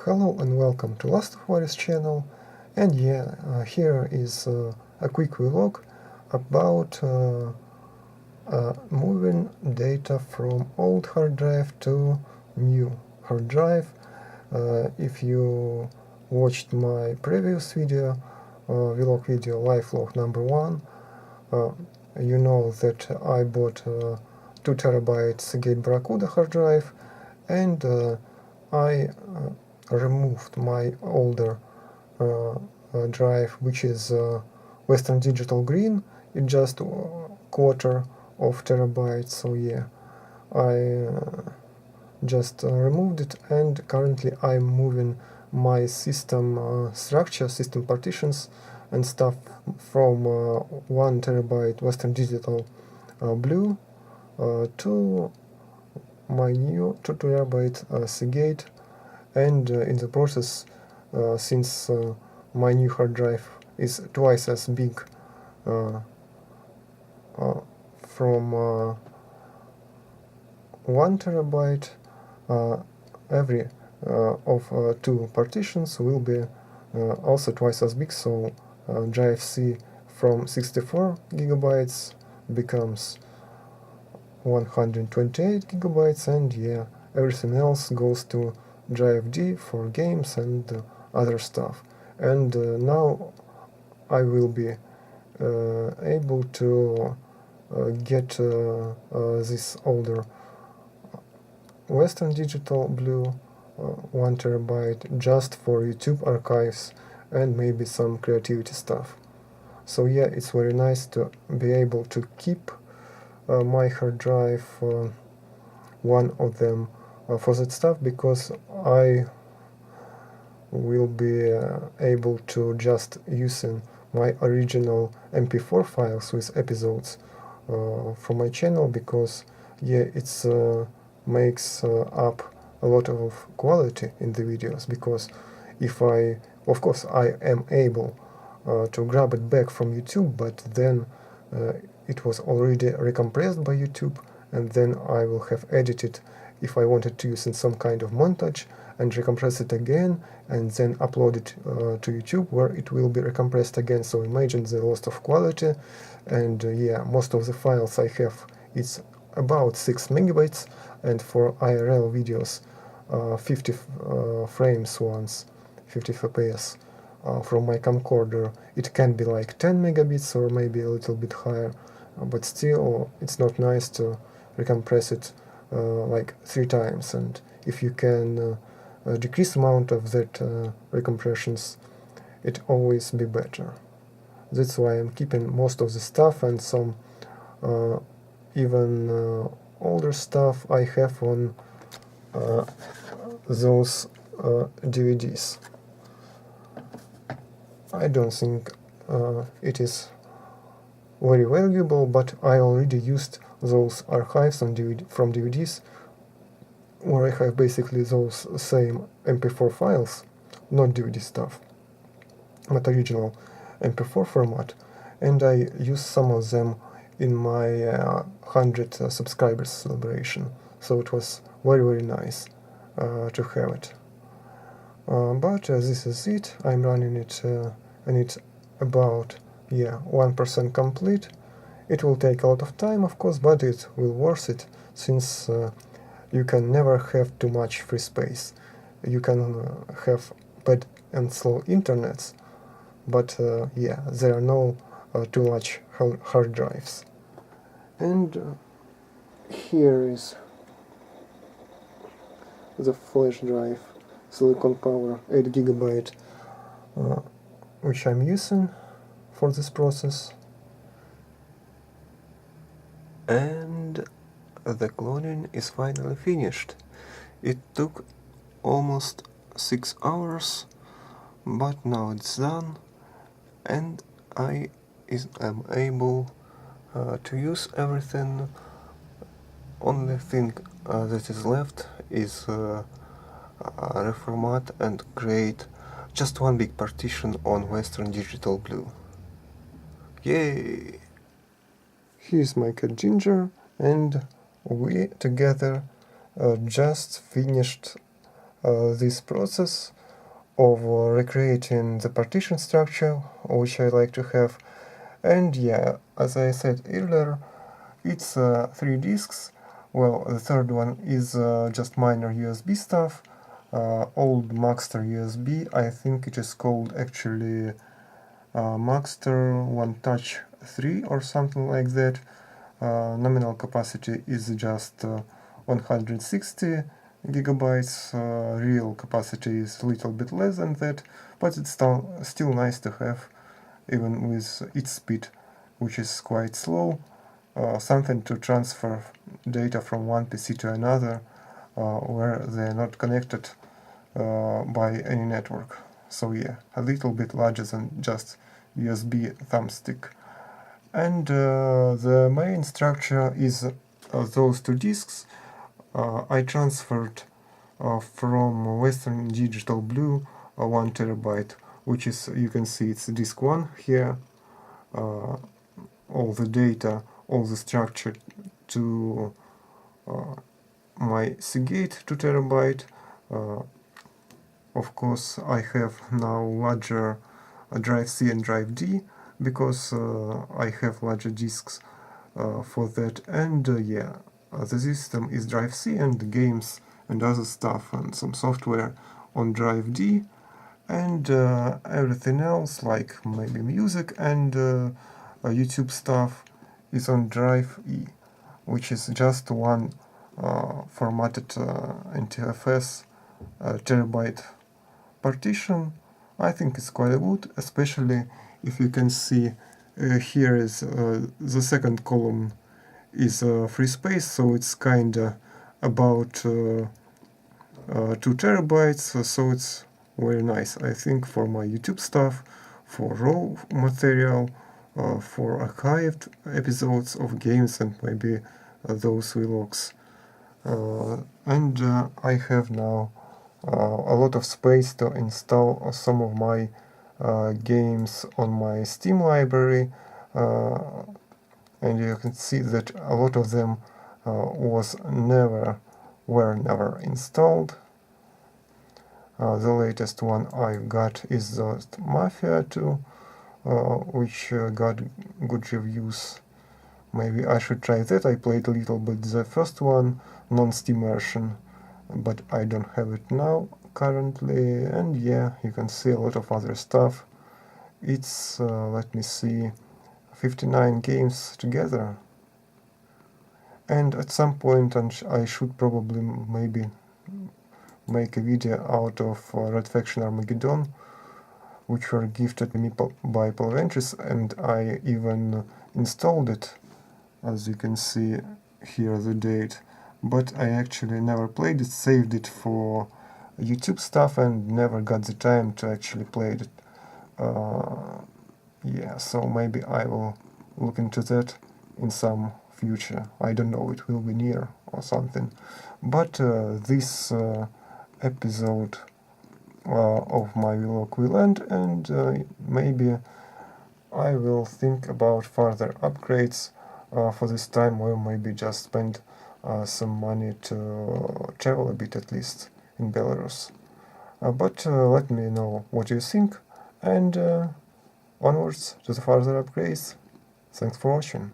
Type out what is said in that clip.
Hello and welcome to LastofAvari's channel, and here is a quick vlog about moving data from old hard drive to new hard drive. If you watched my previous video, vlog video LifeLog number 1, you know that I bought 2 TB Seagate Barracuda hard drive, and I removed my older drive, which is Western Digital green. It's just quarter of terabyte. So yeah, I just removed it, and currently I'm moving my system structure, system partitions and stuff from 1 TB Western Digital blue to my new 2 TB Seagate. And in the process, since my new hard drive is twice as big from 1 TB, every of 2 partitions will be also twice as big, so drive C from 64 GB becomes 128 GB, and yeah, everything else goes to drive D for games and other stuff. And now I will be able to get this older Western Digital blue 1 TB just for YouTube archives and maybe some creativity stuff. So yeah, it's very nice to be able to keep my hard drive, one of them, for that stuff, because I will be able to just using my original MP4 files with episodes from my channel, because yeah, it's makes up a lot of quality in the videos, because if of course I am able to grab it back from YouTube, but then it was already recompressed by YouTube, and then I will have edited if I wanted to use in some kind of montage and recompress it again and then upload it to YouTube, where it will be recompressed again. So imagine the loss of quality. And yeah, most of the files I have, it's about 6 megabytes, and for IRL videos 50 frames once, 50 FPS from my camcorder, it can be like 10 megabits or maybe a little bit higher, but still it's not nice to recompress it like 3 times. And if you can decrease amount of that recompressions, it always be better. That's why I'm keeping most of the stuff, and some even older stuff I have on those DVDs. I don't think it is very valuable, but I already used those archives on from DVDs, where I have basically those same MP4 files, not DVD stuff, but original MP4 format, and I used some of them in my 100 subscribers celebration, so it was very nice to have it. But this is it. I'm running it and it's about 1% complete. It will take a lot of time, of course, but it will worth it, since you can never have too much free space. You can have bad and slow internets, but yeah, there are no too much hard drives. And here is the flash drive, Silicon Power 8 GB, which I'm using for this process. And the cloning is finally finished. It took almost 6 hours, but now it's done, and I am able to use everything. Only thing that is left is reformat and create just one big partition on Western Digital blue. Yay! Here's my cat Ginger, and we together just finished this process of recreating the partition structure, which I like to have. And yeah, as I said earlier, it's 3 disks. Well, the third one is just minor USB stuff, old Maxter USB. I think it is called actually Maxter One Touch 3 or something like that. Nominal capacity is just 160 gigabytes, real capacity is a little bit less than that, but it's still nice to have, even with its speed, which is quite slow, something to transfer data from one PC to another, where they're not connected by any network. So yeah, a little bit larger than just USB thumbstick. And the main structure is those 2 disks. I transferred from Western Digital Blue 1 terabyte, which is, you can see it's disk 1 here, all the data, all the structure to my Seagate 2 terabyte. Of course, I have now larger drive C and drive D, because I have larger disks for that. And yeah, the system is drive C, and the games and other stuff and some software on drive D, and everything else, like maybe music and YouTube stuff, is on drive E, which is just one formatted NTFS terabyte partition. I think it's quite good, especially if you can see here is the second column is free space, so it's kinda about 2 terabytes, so it's very nice, I think, for my YouTube stuff, for raw material, for archived episodes of games, and maybe those vlogs. And I have now a lot of space to install some of my games on my Steam library, and you can see that a lot of them were never installed. The latest one I got is the Mafia 2, which got good reviews. Maybe I should try that. I played a little bit the first one, non-Steam version, but I don't have it now currently. And yeah, you can see a lot of other stuff. It's, let me see, 59 games together. And at some point I should probably maybe make a video out of Red Faction Armageddon, which were gifted to me by Palventris, and I even installed it, as you can see here the date, but I actually never played it, saved it for YouTube stuff, and never got the time to actually play it. Yeah, so maybe I will look into that in some future. I don't know, it will be near or something. But this episode of my vlog will end, and maybe I will think about further upgrades for this time, or maybe just spend some money to travel a bit, at least in Belarus. But let me know what you think, and onwards to the further upgrades. Thanks for watching.